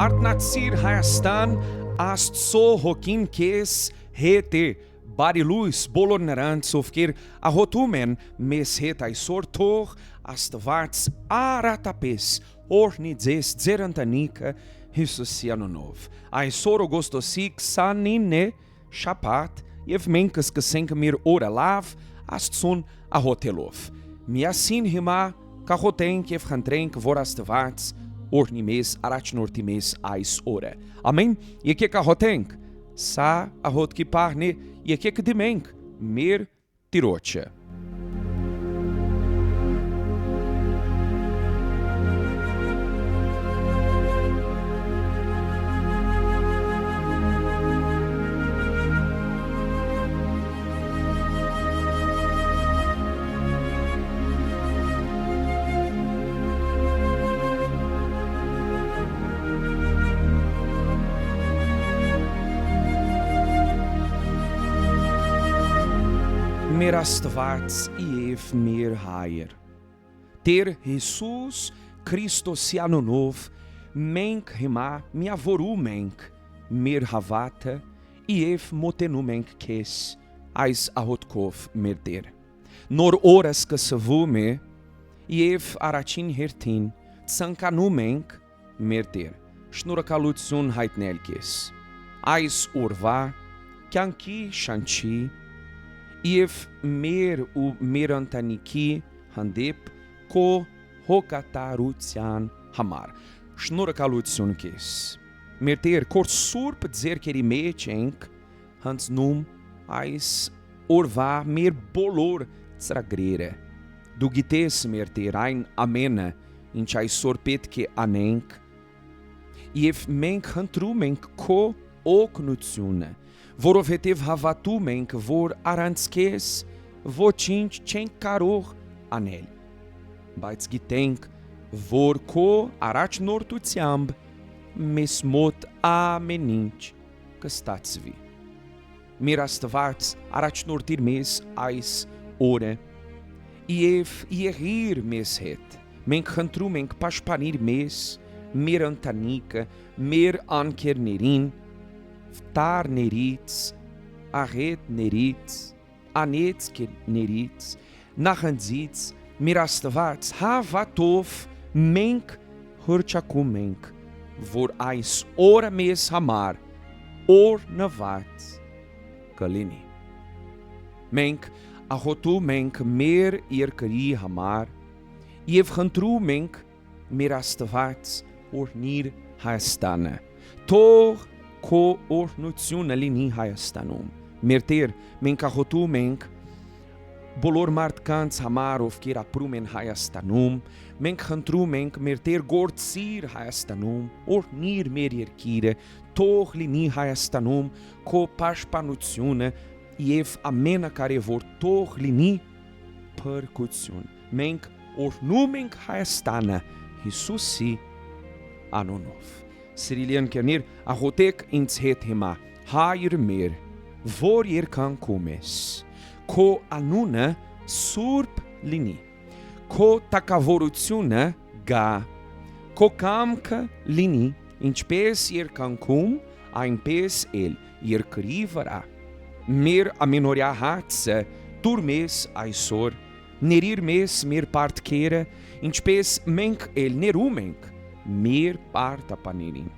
Artnatsir Hayastan Astso Hokin Kes Hete Barilus Bolornerants Ofkir Ahotumen Mes Hetai Sortor Astvarts Aratapes Ornidzes Zerantanika Hisusianonov Ai Soro Gostosik Sanine Shapat Evmenkas Kasenkmir Ora Lav Astsun Ahotelov Miasin Hima Kahotenk Evhantrenk Vorastvarts Ornimes Arachnortimes Ais Ora. Amen. Yekeka hotenk. Sa ahot ki parne yekek dimenk. Mir tiroche. Mir Astvarts Iev mir haier. Ter Jesus Christos Janonov, menk hima miavoru menk, mir havata, Iev motenu menk kes, ais ahotkov mir ter. Nor oras que se vume, Iev arachin hertin, tsankanu menk, mir ter. Shnurakalutzun haitnelkes. Ais urva, kyanki shanchi, Iev mer u merantaniki handep ko hokatarutian hamar. Shnurakalutsiun kes. Merter kort surp zerkeri mechenk hans num ais orva mer bolor tsragrere. Dugites merter ein amena in chai sorpet ke anenk. Iev menk hantrumenk ko oknutsiune. Vorovetev havatumenk vor arantskes, vochinch chenkaror anel. Baits gitenk vor ko arachnortutiamb, mesmot ameninch kastatsvi. Mirastvarts arachnortir mes ais ore. Iev ierir mes het, menk hantrumenk pashpanir mes, merantanika, mer ankernerin, Vtar nerits, aret nerits, anetske nerits, nachandzits, mirastvarts, havatov, menk, hurchakumenk, vor ais ora mes hamar, or navats, kalini. Menk, ahotu menk, mer irkari hamar, evgantru menk, mirastvarts, or nir haestana. Toch, ko ornutsiun alini hayastanum. Merter menkahotu menk bolor mart kants hamarov kira prumen hayastanum. Menkhantru menk merter gortsir hayastanum. Or nir merier kire toch lini hayastanum ko pashpanutsiune iev amena care vor toch lini percutiun. Menk ornumenk hayastana Hisusi anonov. Sirilian kernir ahotek ins het hema hair mer vor ir kan kumes ko anuna surp lini ko takavorutsiuna ga ko kamka lini inch pes ir kan kum ein pes el ir krivara mer amenoria hatse turmes aisor nerir mes mer part kere inch pes menk el nerumenk Mir parta panirin.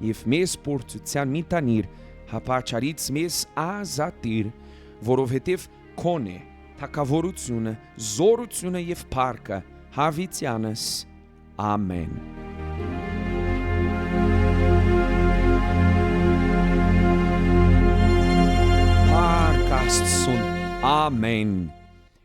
If mes portuțian mitanir, hapacharits mes azatir, vorovetev kone, takavoruțiune, zoruțiune ev parca, havitianas. Amen. Parcast sun. Amen.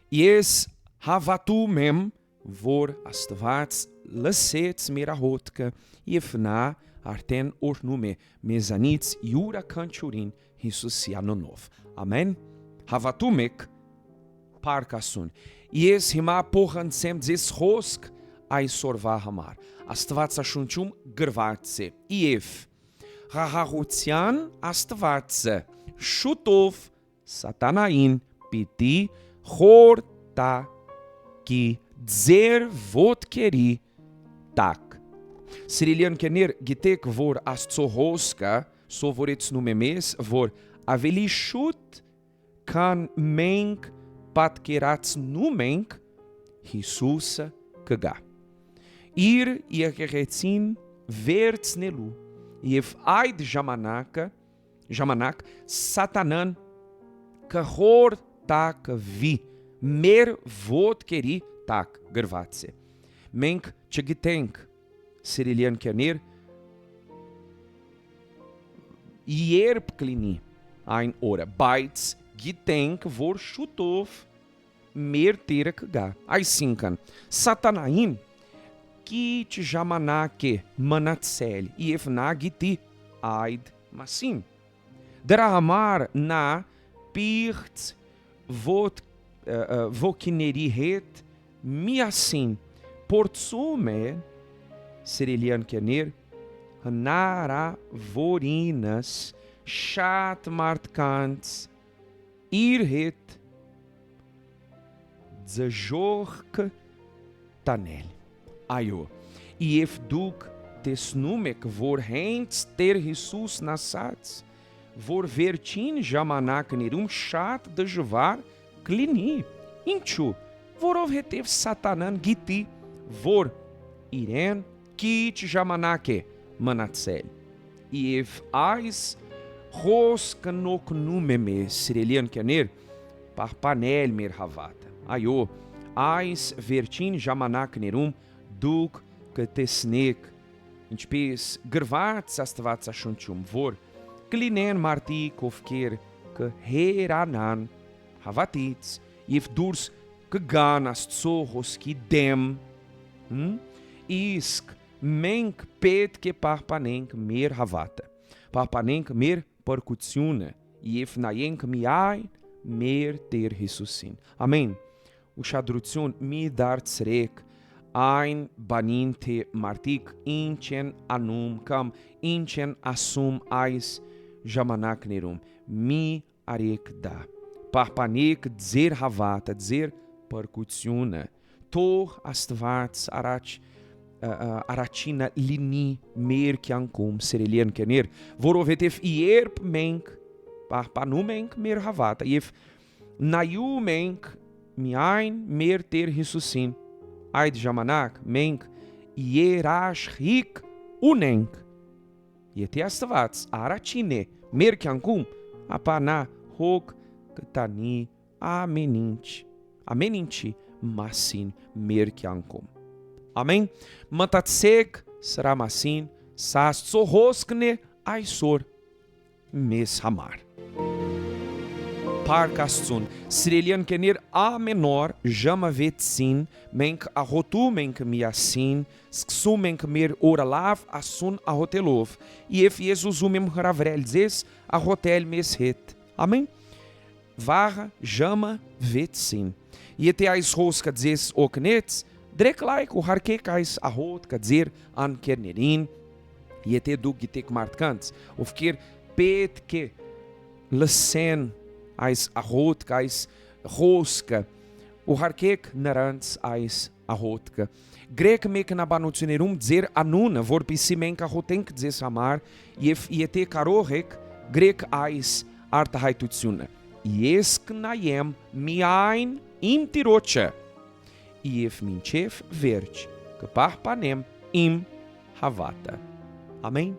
Ies havatumem vor Astvats lăseți mirahotcă, Iefna arten ornume, mezaniți iura canciurin, Iisus Janonov. Amen. Havatumec, parca sun. Ies hima pohan sem zes hosk, ai sorva hamar. Astvața șuncium grvațe. Ief. Hahahuțian astvață. Șutov, satanain, piti, horta, ki dzer vot keri, tak. Սիրելիան կերներ, գիտեք, որ Աստծո հոսքը սովորեցնում է մեզ, որ ավելի շուտ, քան մենք պատկերացնում ենք, Հիսուսը կգա։ Իր եկեղեցին վերցնելու եւ այդ ժամանակ սատանան կխորտակվի մեր ոտքերի տակ գրված է։ Մենք չգիտենք, սիրելիան կերներ, երբ կլինի այն օրը, բայց գիտենք, որ շուտով մեր Տերը կգա։ Այսինքն, սատանային քիչ ժամանակ է մնացել եւ նա գիտի այդ մասին։ Դրա համար նա պիղծ ոգիների հետ միասին փորձում է սիրելիան կերներ հնարավորինս շատ մարդկանց իր հետ ձժողք տանել։ Այո, եւ դուք տեսնում եք, որ հենց Տեր Հիսուսն ասաց, որ վերջին ժամանակներում շատ դժվար կլինի։ Ինչու՞։ Որովհետև սատանան գիտի, որ իրեն քիչ ժամանակ է մնացել։ Եվ այս խոսքն օգնում է մեզ, սիրելի ընկերներ, պահպանել մեր հավատը։ Այո, այս վերջին ժամանակներում դուք կտեսնեք, ինչպես գրված Աստվածաշնչում, որ կլինեն մարդիկ, ովքեր կհերանան հավատից եւ դուրս կգան Աստծո հոսքի դեմ, իսկ մենք պետք է պահպանենք մեր հավատը, պահպանենք մեր փրկությունը եւ նայենք միայն մեր Տեր Հիսուսին։ Ամեն։ Ուշադրություն մի դարձրեք այն բանին, թե մարդիկ ինչ են անում կամ ինչ են ասում այս ժամանակներում։ Մի արեք դա։ Պահպանեք ձեր հավատը, ձեր փրկությունը։ Թող Աստված առաջինը լինի մեր կյանքում, սիրելի ընկերներ, որովհետև երբ մենք պահպանում ենք մեր հավատը եւ նայում ենք միայն մեր Տեր Հիսուսին, այդ ժամանակ մենք երաշխիք ունենք։ Եթե Աստված առաջին է մեր կյանքում, ապա նա հոգ կտանի ամեն ինչի մասին մեր կյանքում։ Ամեն։ Մտածեք սրա մասին, սա Աստծո հոսքն է այսօր մեզ համար։ Փառք Աստծուն, սիրելի ընկերներ, ամեն օր ժամը 6-ին մենք աղոթում ենք միասին, սկսում ենք մեր օրը լավ Աստծուն աղոթելով, եւ ես ուզում եմ հրավիրել ձեզ աղոթել մեզ հետ։ Ամեն։ Վաղը ժամը 6-ին։ Եթե այս հոսքը ձեզ օգնեց, դրեք լայք ու հարգեք այս աղոթքը ձեր ընկերներին։ Եթե դուք գիտեք մարդկանց, ովքեր պետք է լսեն այս աղոթքը, այս խոսքը, ուղարկեք նրանց այս աղոթքը։ Գրեք մեկնաբանություններում ձեր անունը, որպեսզի մենք աղոթենք ձեզ համար, եւ եթե կարող եք, գրեք այս արտահայտությունը. Ես կնայեմ միայն իմ Տիրոջը եւ մինչեւ վերջ կպահպանեմ իմ հավատը։ Ամեն։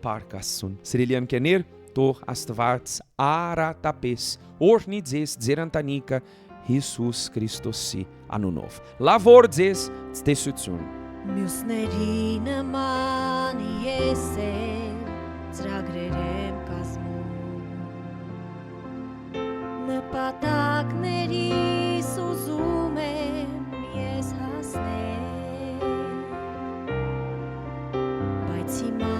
Փառք Աստծուն, սիրելի ընկերներ, թող Աստված արատապես օրհնի ձեզ ձեր ընտանիքը Հիսուս Քրիստոսի անունով։ Լավ օր ձեզ, ցտեսություն։ Մյուսների նման ես էլ ծրագրեր եմ կազմում, նպատակներիս ուզում եմ ես հասնել, բայց հիմա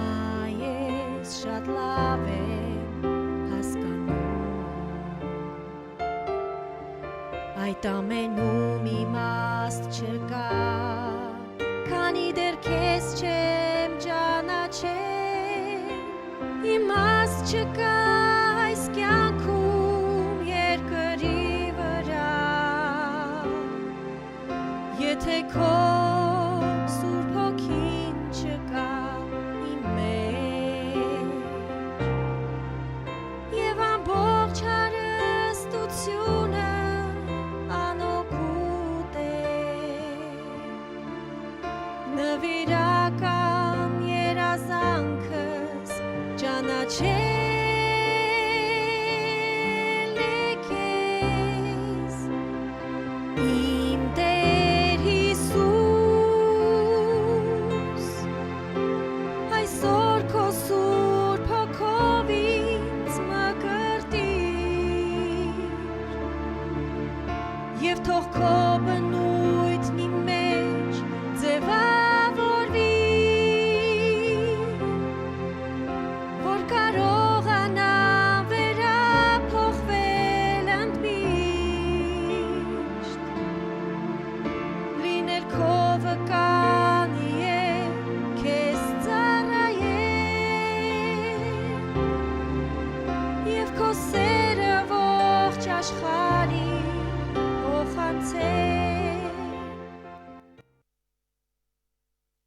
ես շատ լավ եմ հասկանում, այդ ամենում իմաստ չկա, քանի դեռ քեզ չեմ ճանաչել, իմաստ չկա այս կյանքում երկրի վրա, եթե քո Սուրբ Հոգին նվիրական երազանքս ճանաչել է քեզ իմ Տեր Հիսուս այսօր քո սուրբ հոգով ինձ մկրտիր և թող քո բնույթն իմ մեջ ձևավորվի որ կարողանամ վերափոխվել ընդմիշտ լինել քո վկանի և քեզ ծառայել և քո սերը ողջ աշխարհին